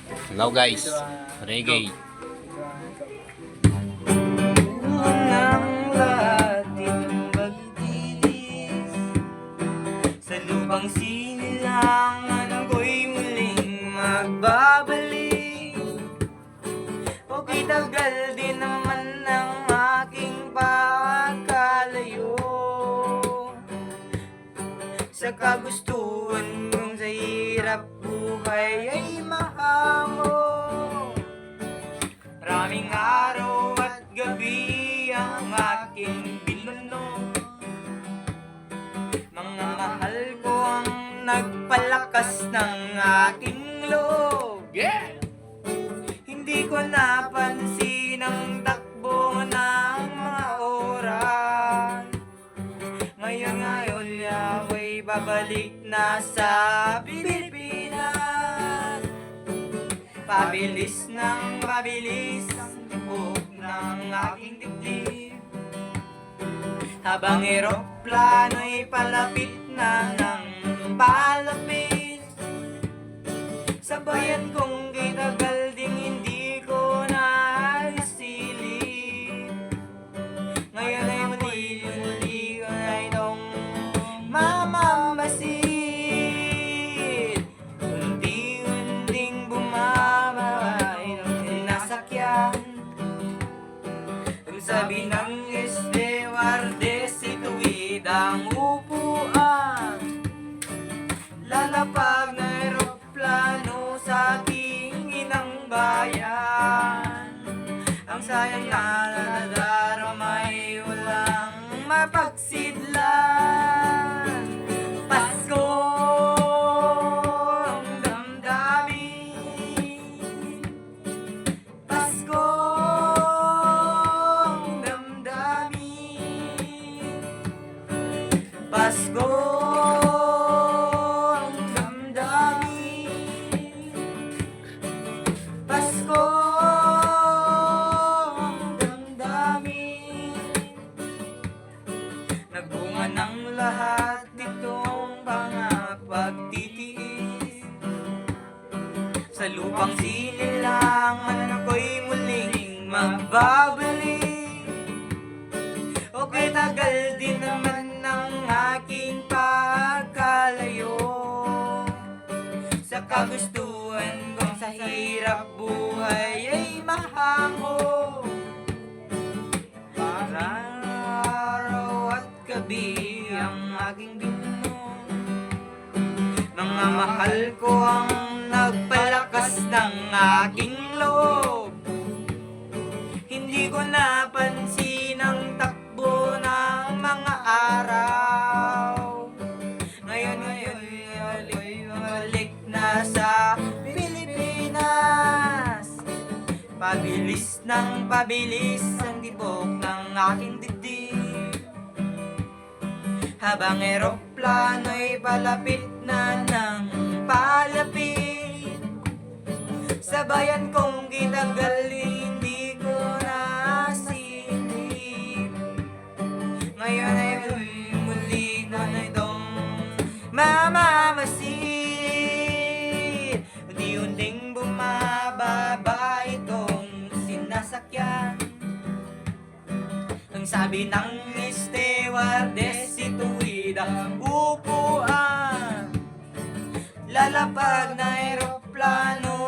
Hello guys, reggae. Unang lahat magdilis sa lubang sinilangan ako'y muling magbabalik. Okay, tagal din naman ng aking pagkalayo sa kagustuhan kong sa hirap buhay ay mahango. Maraming araw at gabi ang aking binuno. Mga mahal ko ang nagpalakas ng aking loob. Hindi ko napansin ang takbo ng mga oras. Ngayon ako'y babalik na sa Pilipinas. Pabilis ng pabilis ang tibok ng aking dibdib, habang eroplano'y palapit na ng palapit. Sa bayan kong kitagal ding hindi ko naisilip. Ngayon ay muli ko na itong mamamasid. Unti-unting bumaba ng nasakyan. Ang sabi ng stewardess, ituwid ang upuan. Lalapag na eroplano sa aking inang bayan. Ang sayang na nadaramay walang mapagsidlan. Pasko ang damdamin. Pasko ang damdamin. Pasko ang damdamin. Pasko ang damdamin. Nagbunga ng lahat itong pagtitiis. Sa lupang sinilangan ako'y muling magbabalik. Okay, tagal din naman ng aking pagkalayo sa kagustuhan kong sa hirap buhay ay mahango. Parang araw at gabi ang aking binuno. Mga mahal ko ang nagpalakas ng aking loob. Hindi ko napansin ang takbo ng mga araw. Ngayon balik na sa Pilipinas. Pabilis ng pabilis ang tibok ng aking dibdib, habang eroplano'y palapit na ng palapit. Sa bayan kong kitagal hindi ko nasilip. Ngayon ay muli ko na itong mamamasid. Unti-unting bumababa itong sinasakyan. Ang sabi ng stewardess, ituwid ang upuan. Lalapag na eroplano